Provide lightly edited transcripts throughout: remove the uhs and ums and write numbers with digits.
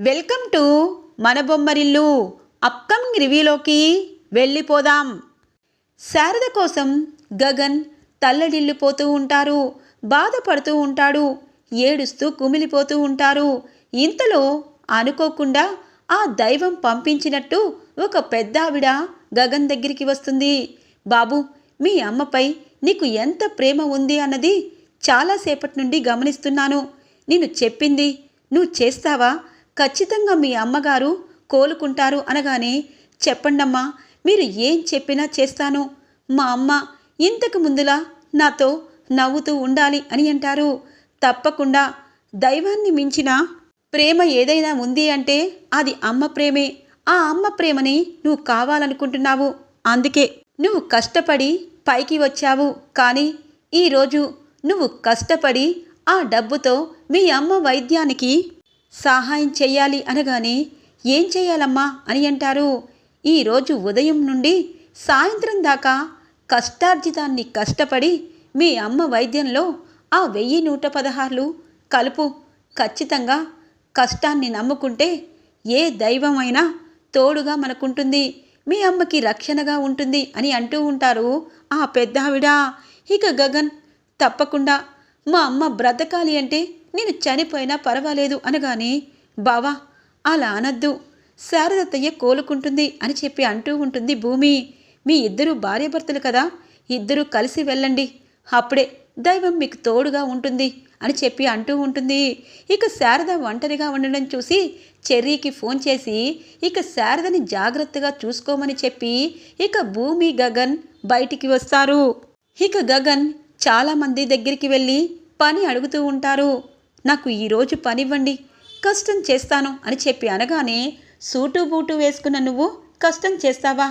Welcome to మన Bommarillu. Upcoming రివ్యూలోకి వెళ్ళిపోదాం. శారద కోసం గగన్ తల్లడిల్లిపోతూ ఉంటారు, బాధపడుతూ ఉంటాడు, ఏడుస్తూ కుమిలిపోతూ ఉంటారు. ఇంతలో అనుకోకుండా ఆ దైవం పంపించినట్టు ఒక పెద్దావిడ గగన్ దగ్గరికి వస్తుంది. బాబు, మీ అమ్మపై నీకు ఎంత ప్రేమ ఉంది అన్నది చాలాసేపటి నుండి గమనిస్తున్నాను. నేను చెప్పింది నువ్వు చేస్తావా? ఖచ్చితంగా మీ అమ్మగారు కోలుకుంటారు అనగానే, చెప్పండమ్మా, మీరు ఏం చెప్పినా చేస్తాను. మా అమ్మ ఇంతకు ముందులా నాతో నవ్వుతూ ఉండాలి అని అంటారు. తప్పకుండా. దైవాన్ని మించిన ప్రేమ ఏదైనా ఉంది అంటే అది అమ్మ ప్రేమే. ఆ అమ్మ ప్రేమని నువ్వు కావాలనుకుంటున్నావు. అందుకే నువ్వు కష్టపడి పైకి వచ్చావు. కానీ ఈరోజు నువ్వు కష్టపడి ఆ డబ్బుతో మీ అమ్మ వైద్యానికి సహాయం చెయ్యాలి అనగానే, ఏం చెయ్యాలమ్మా అని అంటారు. ఈరోజు ఉదయం నుండి సాయంత్రం దాకా కష్టార్జితాన్ని కష్టపడి మీ అమ్మ వైద్యంలో ఆ 1116 కలుపు. ఖచ్చితంగా కష్టాన్ని నమ్ముకుంటే ఏ దైవమైనా తోడుగా మనకుంటుంది, మీ అమ్మకి రక్షణగా ఉంటుంది అని అంటూ ఉంటారు ఆ పెద్దావిడ. ఇక గగన్, తప్పకుండా మా అమ్మ బ్రతకాలి అంటే నేను చనిపోయినా పర్వాలేదు అనగానే, బావా అలా అనద్దు, శారదత్తయ్య కోలుకుంటుంది అని చెప్పి అంటూ ఉంటుంది భూమి. మీ ఇద్దరు భార్యాభర్తలు కదా, ఇద్దరూ కలిసి వెళ్ళండి, అప్పుడే దైవం మీకు తోడుగా ఉంటుంది అని చెప్పి అంటూ ఉంటుంది. ఇక శారద ఒంటరిగా ఉండడం చూసి చెర్రీకి ఫోన్ చేసి ఇక శారదని జాగ్రత్తగా చూసుకోమని చెప్పి ఇక భూమి గగన్ బయటికి వస్తారు. ఇక గగన్ చాలామంది దగ్గరికి వెళ్ళి పని అడుగుతూ ఉంటారు. నాకు ఈరోజు పనివ్వండి, కష్టం చేస్తాను అని చెప్పి అనగానే, సూటు బూటు వేసుకున్న నువ్వు కష్టం చేస్తావా?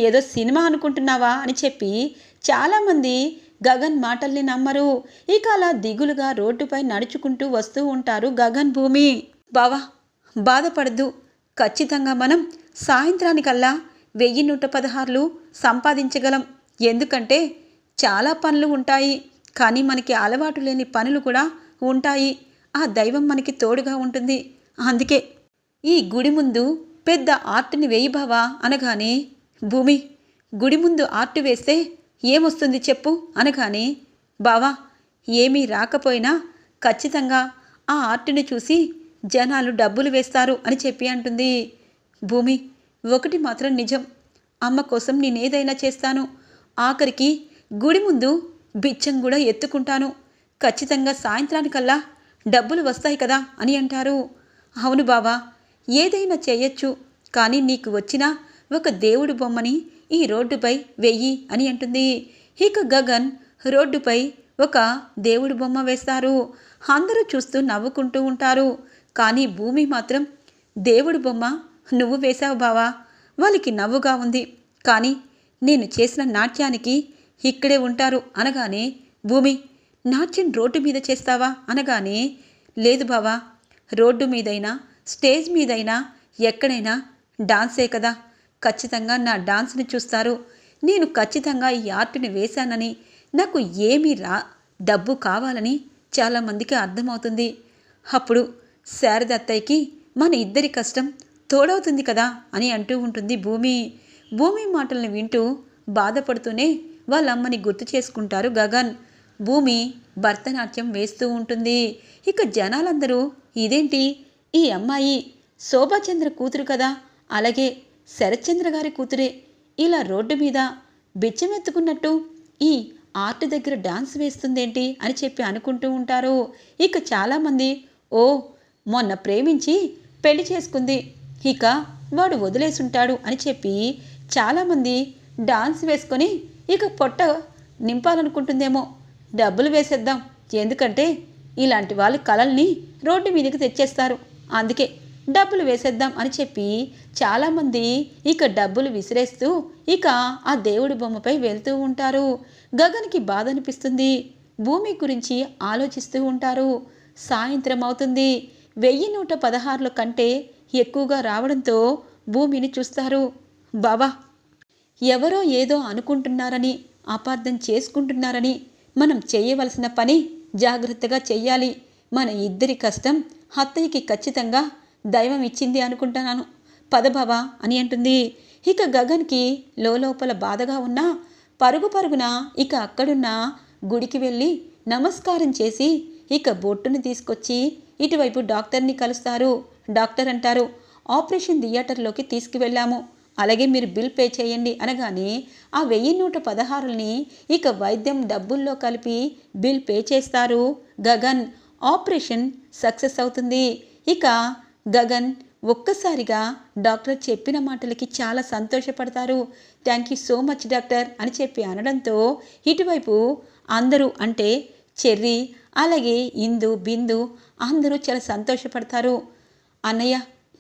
ఏదో సినిమా అనుకుంటున్నావా అని చెప్పి చాలామంది గగన్ మాటల్ని నమ్మరు. ఇక అలా దిగులుగా రోడ్డుపై నడుచుకుంటూ వస్తూ ఉంటారు గగన్, భూమి. బావా, బాధపడద్దు, ఖచ్చితంగా మనం సాయంత్రానికల్లా 1116 సంపాదించగలం. ఎందుకంటే చాలా పనులు ఉంటాయి, కానీ మనకి అలవాటు లేని పనులు కూడా ఉంటాయి. ఆ దైవం మనకి తోడుగా ఉంటుంది. అందుకే ఈ గుడి ముందు పెద్ద ఆర్ట్ని వేయి బావా అనగానే, భూమి, గుడి ముందు ఆర్ట్ వేస్తే ఏమొస్తుంది చెప్పు అనగానే, బావా, ఏమీ రాకపోయినా ఖచ్చితంగా ఆ ఆర్ట్ని చూసి జనాలు డబ్బులు వేస్తారు అని చెప్పి అంటుంది. భూమి, ఒకటి మాత్రం నిజం, అమ్మ కోసం నేనేదైనా చేస్తాను. ఆఖరికి గుడి ముందు బిచ్చం కూడా ఎత్తుకుంటాను. ఖచ్చితంగా సాయంత్రానికల్లా డబ్బులు వస్తాయి కదా అని అంటారు. అవును బావా, ఏదైనా చేయొచ్చు, కానీ నీకు వచ్చిన ఒక దేవుడి బొమ్మని ఈ రోడ్డుపై వెయ్యి అని అంటుంది. ఇక గగన్ రోడ్డుపై ఒక దేవుడి బొమ్మ వేస్తారు. అందరూ చూస్తూ నవ్వుకుంటూ ఉంటారు. కానీ భూమి మాత్రం, దేవుడి బొమ్మ నువ్వు వేశావు బావా, వాళ్ళకి నవ్వుగా ఉంది, కానీ నేను చేసిన నాట్యానికి ఇక్కడే ఉంటారు అనగానే, భూమి, నాట్యం రోడ్డు మీద చేస్తావా అనగానే, లేదు బావా, రోడ్డు మీదైనా స్టేజ్ మీదైనా ఎక్కడైనా డాన్సే కదా, ఖచ్చితంగా నా డాన్స్ని చూస్తారు. నేను ఖచ్చితంగా ఈ ఆర్ట్ని వేశానని, నాకు ఏమీ డబ్బు కావాలని చాలామందికి అర్థమవుతుంది. అప్పుడు శారద అత్తయ్యకి మన ఇద్దరి కష్టం తోడవుతుంది కదా అని అంటూ ఉంటుంది భూమి. భూమి మాటలను వింటూ బాధపడుతూనే వాళ్ళమ్మని గుర్తు చేసుకుంటారు గగన్. భూమి భరతనాట్యం వేస్తూ ఉంటుంది. ఇక జనాలందరూ, ఇదేంటి, ఈ అమ్మాయి శోభాచంద్ర కూతురు కదా, అలాగే శరత్చంద్ర గారి కూతురే, ఇలా రోడ్డు మీద బిచ్చమెత్తుకున్నట్టు ఈ ఆర్ట్ దగ్గర డాన్స్ వేస్తుందేంటి అని చెప్పి అనుకుంటూ ఉంటారు. ఇక చాలామంది, ఓ, మొన్న ప్రేమించి పెళ్లి చేసుకుంది, ఇక వాడు వదిలేసుంటాడు అని చెప్పి చాలామంది డాన్స్ వేసుకొని ఇక పొట్ట నింపాలనుకుంటుందేమో, డబ్బులు వేసేద్దాం, ఎందుకంటే ఇలాంటి వాళ్ళు కలల్ని రోడ్డు మీదకి తెచ్చేస్తారు, అందుకే డబ్బులు వేసేద్దాం అని చెప్పి చాలామంది ఇక డబ్బులు విసిరేస్తూ ఇక ఆ దేవుడి బొమ్మపై వెళ్తూ ఉంటారు. గగన్కి బాధ అనిపిస్తుంది. భూమి గురించి ఆలోచిస్తూ ఉంటారు. సాయంత్రం అవుతుంది. 1116 కంటే ఎక్కువగా రావడంతో భూమిని చూస్తారు. బావా, ఎవరో ఏదో అనుకుంటున్నారని, అపార్థం చేసుకుంటున్నారని మనం చేయవలసిన పని జాగ్రత్తగా చెయ్యాలి. మన ఇద్దరి కష్టం అత్తయ్యకి ఖచ్చితంగా దైవం ఇచ్చింది అనుకుంటున్నాను. పద బావా అని అంటుంది. ఇక గగన్కి లోపల బాధగా ఉన్నా పరుగు పరుగున ఇక అక్కడున్న గుడికి వెళ్ళి నమస్కారం చేసి ఇక బొట్టును తీసుకొచ్చి ఇటువైపు డాక్టర్ని కలుస్తారు. డాక్టర్ అంటారు, ఆపరేషన్ థియేటర్లోకి తీసుకువెళ్ళాము, అలాగే మీరు బిల్ పే చేయండి అనగానే ఆ 1116ని ఇక వైద్యం డబ్బుల్లో కలిపి బిల్ పే చేస్తారు. గగన్ ఆపరేషన్ సక్సెస్ అవుతుంది. ఇక గగన్ ఒక్కసారిగా డాక్టర్ చెప్పిన మాటలకి చాలా సంతోషపడతారు. Thank you so much doctor అని చెప్పి అనడంతో ఇటువైపు అందరూ అంటే చెర్రీ అలాగే ఇందు బిందు అందరూ చాలా సంతోషపడతారు. అన్నయ్య,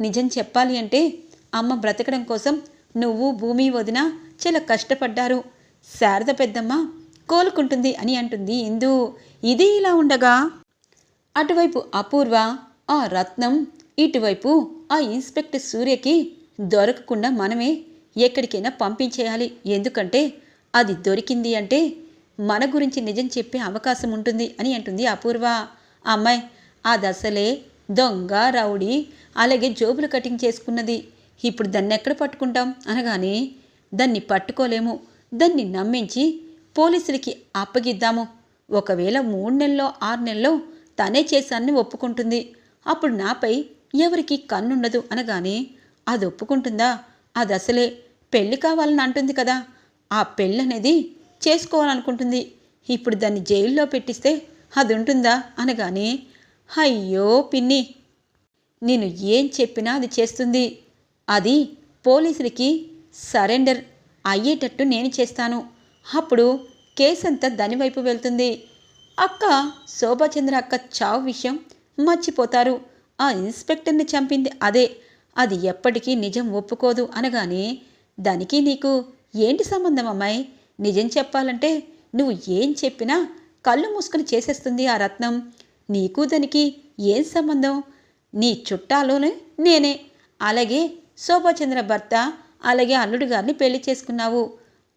నిజం చెప్పాలి అంటే అమ్మ బ్రతకడం కోసం నువ్వు భూమి వదిన చాలా కష్టపడ్డారు. శారద పెద్దమ్మ కోలుకుంటుంది అని అంటుంది ఇందు. ఇది ఇలా ఉండగా అటువైపు అపూర్వ ఆ రత్నం ఇటువైపు ఆ ఇన్స్పెక్టర్ సూర్యకి దొరకకుండా మనమే ఎక్కడికైనా పంపించేయాలి. ఎందుకంటే అది దొరికింది అంటే మన గురించి నిజం చెప్పే అవకాశం ఉంటుంది అని అంటుంది అపూర్వ. అమ్మాయి ఆ దశలే దొంగ రౌడీ అలాగే జోబులు కటింగ్ చేసుకున్నది. ఇప్పుడు దాన్ని ఎక్కడ పట్టుకుంటాం అనగానే దాన్ని పట్టుకోలేము. దాన్ని నమ్మించి పోలీసులకి అప్పగిద్దాము. ఒకవేళ 3 నెలల్లో 6 నెలల్లో తనే చేశానని ఒప్పుకుంటుంది. అప్పుడు నాపై ఎవరికి కన్నుండదు అనగానే అది ఒప్పుకుంటుందా? అది అసలే పెళ్ళి కావాలని అంటుంది కదా, ఆ పెళ్ళనేది చేసుకోవాలనుకుంటుంది. ఇప్పుడు దాన్ని జైల్లో పెట్టిస్తే అది ఉంటుందా అనగానే అయ్యో పిన్ని, నేను ఏం చెప్పినా అది చేస్తుంది. అది పోలీసులకి సరెండర్ అయ్యేటట్టు నేను చేస్తాను. అప్పుడు కేసంతా దానివైపు వెళ్తుంది. అక్క శోభాచంద్ర అక్క చావు విషయం మర్చిపోతారు. ఆ ఇన్స్పెక్టర్ని చంపింది అదే, అది ఎప్పటికీ నిజం ఒప్పుకోదు అనగానే దానికి నీకు ఏంటి సంబంధం అమ్మాయి? నిజం చెప్పాలంటే నువ్వు ఏం చెప్పినా కళ్ళు మూసుకొని చేసేస్తుంది ఆ రత్నం. నీకు దానికి ఏం సంబంధం? నీ చుట్టాలోనే నేనే, అలాగే శోభాచంద్ర భర్త అలాగే అల్లుడు గారిని పెళ్లి చేసుకున్నావు.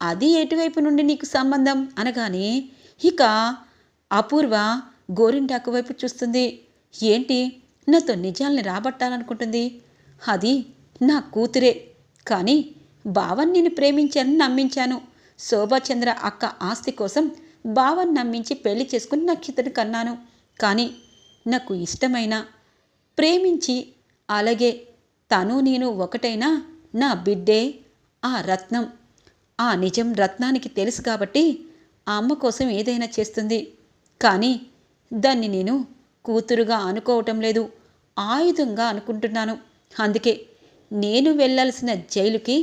అది ఎటువైపు నుండి నీకు సంబంధం అనగానే ఇక అపూర్వ గోరింటాకు వైపు చూస్తుంది. ఏంటి నాతో నిజాల్ని రాబట్టాలనుకుంటుంది? అది నా కూతురే, కానీ బావన్ నేను ప్రేమించానని నమ్మించాను. శోభాచంద్ర అక్క ఆస్తి కోసం బావన్ నమ్మించి పెళ్లి చేసుకుని నక్షత్రం కన్నాను. కానీ నాకు ఇష్టమైన ప్రేమించి అలాగే తను నేను ఒకటైనా నా బిడ్డే ఆ రత్నం. ఆ నిజం రత్నానికి తెలుసు కాబట్టి ఆ అమ్మ కోసం ఏదైనా చేస్తుంది. కానీ దాన్ని నేను కూతురుగా అనుకోవటం లేదు, ఆయుధంగా అనుకుంటున్నాను. అందుకే నేను వెళ్ళాల్సిన జైలుకి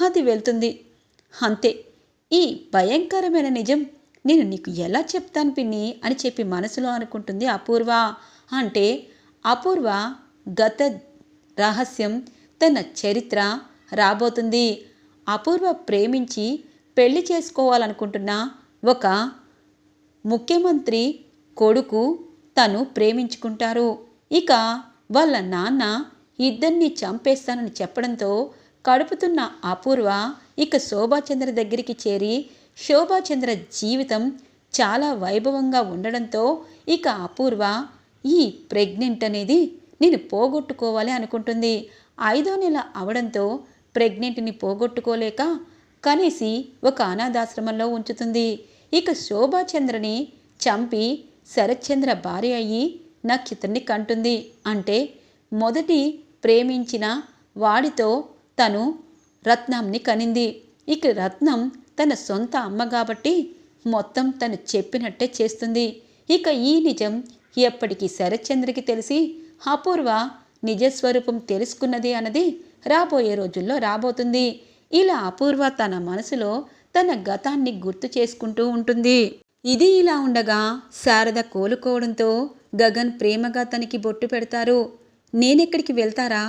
అది వెళ్తుంది. అంతే. ఈ భయంకరమైన నిజం నేను నీకు ఎలా చెప్తాను పిన్ని అని చెప్పి మనసులో అనుకుంటుంది అపూర్వ. అంటే అపూర్వ గత రహస్యం, తన చరిత్ర రాబోతుంది. అపూర్వ ప్రేమించి పెళ్లి చేసుకోవాలనుకుంటున్న ఒక ముఖ్యమంత్రి కొడుకు తను ప్రేమించుకుంటారు. ఇక వాళ్ళ నాన్న ఇద్దరిని చంపేస్తానని చెప్పడంతో కడుపుతున్న అపూర్వ ఇక శోభాచంద్ర దగ్గరికి చేరి శోభాచంద్ర జీవితం చాలా వైభవంగా ఉండడంతో ఇక అపూర్వ ఈ ప్రెగ్నెంట్ అనేది నేను పోగొట్టుకోవాలి అనుకుంటుంది. 5వ నెల అవడంతో ప్రెగ్నెంట్ని పోగొట్టుకోలేక కనేసి ఒక అనాథాశ్రమంలో ఉంచుతుంది. ఇక శోభాచంద్రని చంపి శరత్చంద్ర భార్య అయ్యి నక్షత్రాన్ని కంటుంది. అంటే మొదటి ప్రేమించిన వాడితో తను రత్నంని కనింది. ఇక రత్నం తన సొంత అమ్మ కాబట్టి మొత్తం తను చెప్పినట్టే చేస్తుంది. ఇక ఈ నిజం ఎప్పటికీ శరత్చంద్రకి తెలిసి అపూర్వ నిజస్వరూపం తెలుసుకున్నది అన్నది రాబోయే రోజుల్లో రాబోతుంది. ఇలా అపూర్వ తన మనసులో తన గతాన్ని గుర్తు చేసుకుంటూ ఉంటుంది. ఇది ఇలా ఉండగా శారద కోలుకోవడంతో గగన్ ప్రేమగా తనకి బొట్టు పెడతారు. నేనెక్కడికి వెళ్తారా?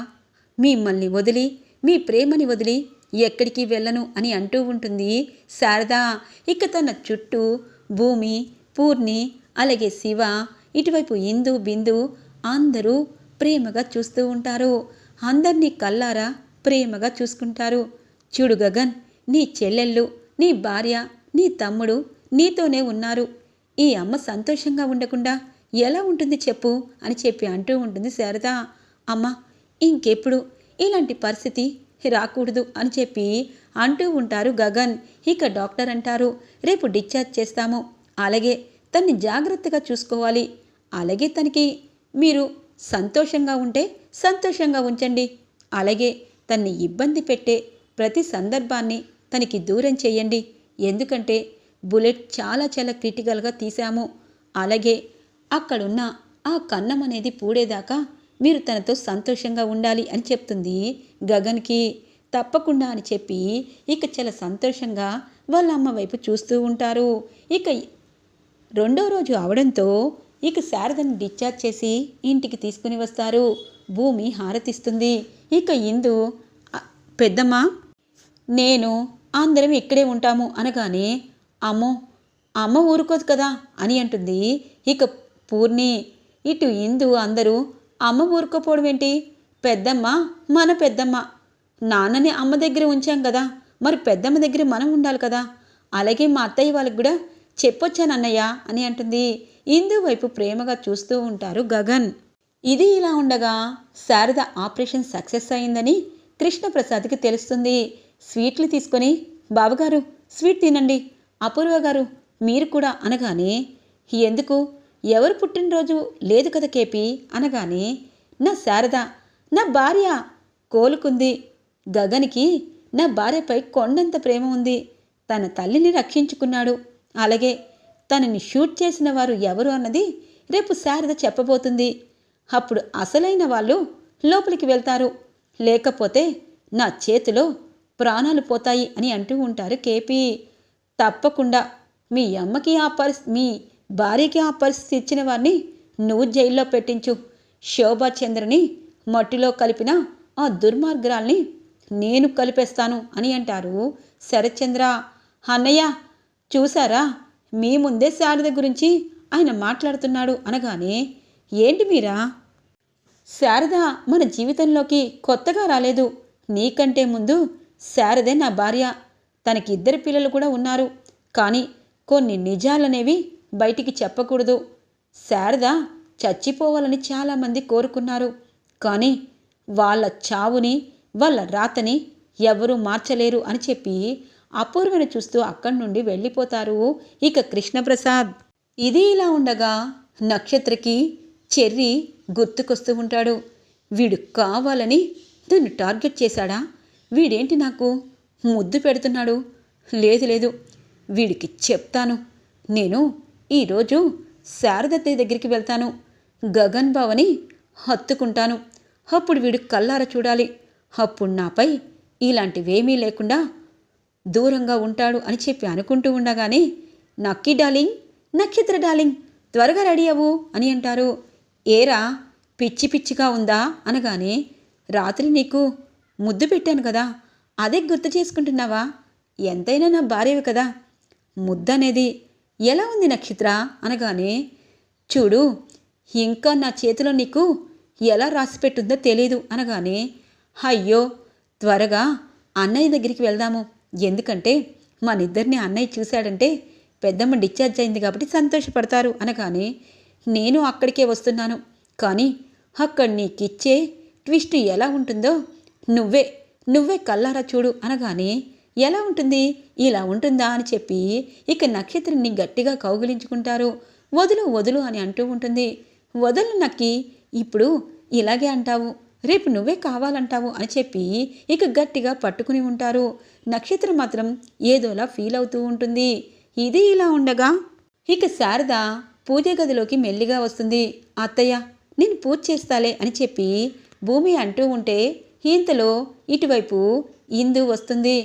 మిమ్మల్ని వదిలి, మీ ప్రేమని వదిలి ఎక్కడికి వెళ్ళను అని అంటూ ఉంటుంది శారద. ఇక తన చుట్టూ భూమి, పూర్ణి అలాగే శివ, ఇటువైపు ఇందు బిందు అందరూ ప్రేమగా చూస్తూ ఉంటారు. అందరినీ కల్లారా ప్రేమగా చూసుకుంటారు. చూడు గగన్, నీ చెల్లెళ్ళు, నీ భార్య, నీ తమ్ముడు నీతోనే ఉన్నారు. ఈ అమ్మ సంతోషంగా ఉండకుండా ఎలా ఉంటుంది చెప్పు అని చెప్పి అంటూ ఉంటుంది శారద. అమ్మ, ఇంకెప్పుడు ఇలాంటి పరిస్థితి రాకూడదు అని చెప్పి అంటూ ఉంటారు గగన్. ఇక డాక్టర్ అంటారు, రేపు డిశ్చార్జ్ చేస్తాము, అలాగే తన్ని జాగ్రత్తగా చూసుకోవాలి, అలాగే తనకి మీరు సంతోషంగా ఉంటే సంతోషంగా ఉంచండి, అలాగే తన్ని ఇబ్బంది పెట్టే ప్రతి సందర్భాన్ని తనకి దూరం చేయండి, ఎందుకంటే బుల్లెట్ చాలా చాలా క్రిటికల్గా తీశాము, అలాగే అక్కడున్న ఆ కన్నం అనేది పూడేదాకా మీరు తనతో సంతోషంగా ఉండాలి అని చెప్తుంది గగన్కి. తప్పకుండా అని చెప్పి ఇక చాలా సంతోషంగా వాళ్ళ అమ్మ వైపు చూస్తూ ఉంటారు. ఇక రెండో రోజు అవడంతో ఇక శారదని డిశ్చార్జ్ చేసి ఇంటికి తీసుకుని వస్తారు. భూమి హారతిస్తుంది. ఇక ఇందు, పెద్దమ్మ నేను అందరం ఇక్కడే ఉంటాము అనగానే, అమ్మో అమ్మ ఊరుకోదు కదా అని అంటుంది. ఇక పూర్ణి, ఇటు ఇందు అందరూ అమ్మ ఊరుకోపోవడం ఏంటి, పెద్దమ్మ మన పెద్దమ్మ, నాన్నని అమ్మ దగ్గర ఉంచాం కదా, మరి పెద్దమ్మ దగ్గర మనం ఉండాలి కదా, అలాగే మా అత్తయ్య వాళ్ళకి కూడా చెప్పొచ్చానన్నయ్య అని అంటుంది. ఇందు వైపు ప్రేమగా చూస్తూ ఉంటారు గగన్. ఇది ఇలా ఉండగా శారద ఆపరేషన్ సక్సెస్ అయిందని కృష్ణప్రసాద్కి తెలుస్తుంది. స్వీట్లు తీసుకొని, బావగారు స్వీట్ తినండి, అపూర్వ గారు మీరు కూడా అనగానే, ఎందుకు, ఎవరు పుట్టినరోజు లేదు కదా కేపీ అనగానే, నా శారద నా భార్య కోలుకుంది, గగన్కి నా భార్యపై కొండంత ప్రేమ ఉంది, తన తల్లిని రక్షించుకున్నాడు, అలాగే తనని షూట్ చేసిన వారు ఎవరు అన్నది రేపు శారద చెప్పబోతుంది, అప్పుడు అసలైన వాళ్ళు లోపలికి వెళ్తారు, లేకపోతే నా చేతిలో ప్రాణాలు పోతాయి అని అంటూ ఉంటారు కేపీ. తప్పకుండా మీ అమ్మకి మీ భార్యకి ఆ పరిస్థితి ఇచ్చిన వారిని నువ్వు జైల్లో పెట్టించు, శోభాచంద్రని మట్టిలో కలిపిన ఆ దుర్మార్గురాల్ని నేను కలిపేస్తాను అని అంటారు శరత్చంద్ర. అన్నయ్య చూసారా, మీ ముందే శారద గురించి ఆయన మాట్లాడుతున్నాడు అనగానే, ఏంటి మీరా, శారద మన జీవితంలోకి కొత్తగా రాలేదు, నీకంటే ముందు శారదే నా భార్య, తనకి 2 పిల్లలు కూడా ఉన్నారు, కానీ కొన్ని నిజాలనేవి బయటికి చెప్పకూడదు, శారద చచ్చిపోవాలని చాలామంది కోరుకున్నారు, కానీ వాళ్ళ చావుని వాళ్ళ రాతని ఎవరూ మార్చలేరు అని చెప్పి అపూర్వని చూస్తూ అక్కడి నుండి వెళ్ళిపోతారు ఇక కృష్ణప్రసాద్. ఇది ఇలా ఉండగా నక్షత్రకి చెర్రి గుర్తుకొస్తూ ఉంటాడు. వీడు కావాలని నన్ను టార్గెట్ చేశాడా, వీడేంటి నాకు ముద్దు పెడుతున్నాడు, లేదు లేదు వీడికి చెప్తాను, నేను ఈరోజు శారదత్తయ్య దగ్గరికి వెళ్తాను, గగన్ బావని హత్తుకుంటాను, అప్పుడు వీడు కల్లార చూడాలి, అప్పుడు నాపై ఇలాంటివేమీ లేకుండా దూరంగా ఉంటాడు అని చెప్పి అనుకుంటూ ఉండగానే, నక్కీ డార్లింగ్, నక్షత్ర డార్లింగ్ త్వరగా రెడీ అవ్వు అని అంటారు. ఏరా పిచ్చి పిచ్చిగా ఉందా అనగానే, రాత్రి నీకు ముద్దు పెట్టాను కదా, అదే గుర్తు చేసుకుంటున్నావా, ఎంతైనా నా భార్యవి కదా, ముద్దనేది ఎలా ఉంది నక్షత్ర అనగానే, చూడు ఇంకా నా చేతిలో నీకు ఎలా రాసిపెట్టుందో తెలీదు అనగానే, అయ్యో త్వరగా అన్నయ్య దగ్గరికి వెళ్దాము, ఎందుకంటే మనిద్దరిని అన్నయ్య చూశాడంటే పెద్దమ్మ డిశ్చార్జ్ అయింది కాబట్టి సంతోషపడతారు అనగానే, నేను అక్కడికే వస్తున్నాను, కానీ అక్కడ నీకిచ్చే ట్విస్ట్ ఎలా ఉంటుందో నువ్వే కల్లారా చూడు అనగానే, ఎలా ఉంటుంది, ఇలా ఉంటుందా అని చెప్పి ఇక నక్షత్రాన్ని గట్టిగా కౌగిలించుకుంటారు. వదులు వదులు అని అంటూ ఉంటుంది. వదలు నక్కి, ఇప్పుడు ఇలాగే అంటావు, రేపు నువ్వే కావాలంటావు అని చెప్పి ఇక గట్టిగా పట్టుకుని ఉంటారు. నక్షత్రం మాత్రం ఏదోలా ఫీల్ అవుతూ ఉంటుంది. ఇది ఇలా ఉండగా ఇక శారద పూజ గదిలోకి మెల్లిగా వస్తుంది. అత్తయ్య నేను పూజ చేస్తాలే అని చెప్పి భూమి అంటూ ఉంటే, ఇంతలో ఇటువైపు ఇందు వస్తుంది.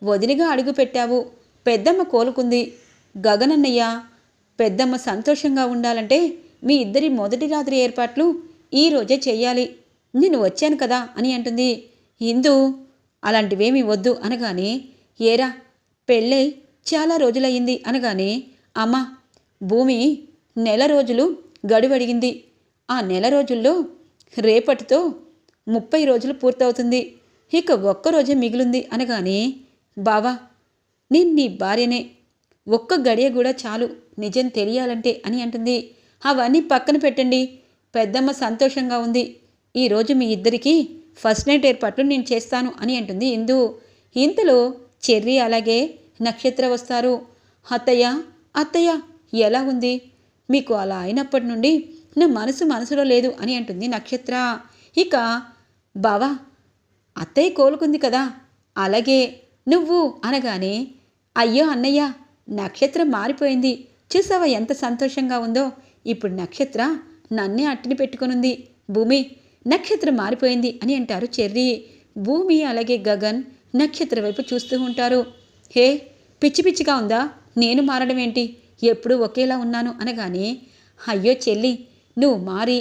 వదిలిగా అడుగు పెట్టావు, పెద్దమ్మ కోలుకుంది, గగనన్నయ్య పెద్దమ్మ సంతోషంగా ఉండాలంటే మీ ఇద్దరి మొదటి రాత్రి ఏర్పాట్లు ఈరోజే చెయ్యాలి, నేను వచ్చాను కదా అని అంటుంది. ఇందు అలాంటివేమీ వద్దు అనగానే, ఏరా పెళ్ళై చాలా రోజులయ్యింది అనగానే, అమ్మ భూమి నెల రోజులు గడువడిగింది, ఆ నెల రోజుల్లో రేపటితో 30 రోజులు పూర్తవుతుంది, ఇక ఒక్కరోజే మిగిలింది అనగానే, బావా నేను నీ భార్యనే, ఒక్క గడియ కూడా చాలు నిజం తెలియాలంటే అని అంటుంది. అవన్నీ పక్కన పెట్టండి, పెద్దమ్మ సంతోషంగా ఉంది, ఈరోజు మీ ఇద్దరికీ ఫస్ట్ నైట్ ఏర్పాట్లు నేను చేస్తాను అని అంటుంది ఇందు. ఇంతలో చెర్రీ అలాగే నక్షత్ర వస్తారు. అత్తయ్య అత్తయ్య ఎలా ఉంది? మీకు అలా అయినప్పటి నుండి నా మనసులో లేదు అని అంటుంది నక్షత్ర. ఇక బావా అత్తయ్య కోలుకుంది కదా, అలాగే నువ్వు అనగానే అయ్యో అన్నయ్య నక్షత్రం మారిపోయింది చూసావా ఎంత సంతోషంగా ఉందో. ఇప్పుడు నక్షత్ర నన్నే అట్టిని పెట్టుకునుంది. భూమి నక్షత్రం మారిపోయింది అని అంటారు చెర్రీ. భూమి అలాగే గగన్ నక్షత్ర వైపు చూస్తూ ఉంటారు. హే పిచ్చి పిచ్చిగా ఉందా, నేను మారడం ఏంటి, ఎప్పుడూ ఒకేలా ఉన్నాను అనగానే అయ్యో చెల్లి నువ్వు మారి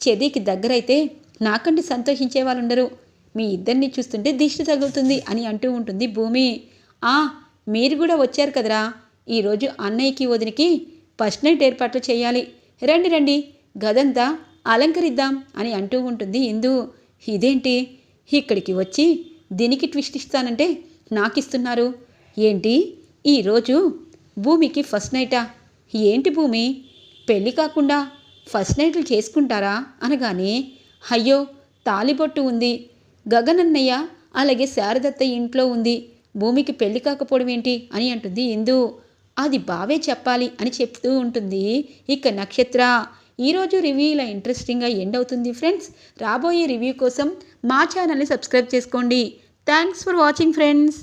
చెర్రీకి దగ్గరైతే నాకంటే సంతోషించే వాళ్ళు ఉండరు, మీ ఇద్దరిని చూస్తుంటే దిష్టి తగులుతుంది అని అంటూ ఉంటుంది భూమి. మీరు కూడా వచ్చారు కదరా, ఈరోజు అన్నయ్యకి వదినికి ఫస్ట్ నైట్ ఏర్పాట్లు చేయాలి, రండి రండి గదంతా అలంకరిద్దాం అని అంటూ ఉంటుంది ఇందు. ఇదేంటి ఇక్కడికి వచ్చి దీనికి ట్విస్ట్ ఇస్తానంటే నాకిస్తున్నారు ఏంటి, ఈరోజు భూమికి ఫస్ట్ నైటా ఏంటి భూమి, పెళ్ళి కాకుండా ఫస్ట్ నైట్లు చేసుకుంటారా అనగానే అయ్యో తాలిబొట్టు ఉంది, గగనన్నయ్య అలాగే శారదత్త ఇంట్లో ఉంది, భూమికి పెళ్లి కాకపోవడం ఏంటి అని అంటుంది ఇందు. అది బావే చెప్పాలి అని చెప్తూ ఉంటుంది ఇక నక్షత్ర. ఈరోజు రివ్యూ ఇలా ఇంట్రెస్టింగ్గా ఎండ్ అవుతుంది ఫ్రెండ్స్. రాబోయే రివ్యూ కోసం మా ఛానల్ని సబ్స్క్రైబ్ చేసుకోండి. Thanks for watching friends.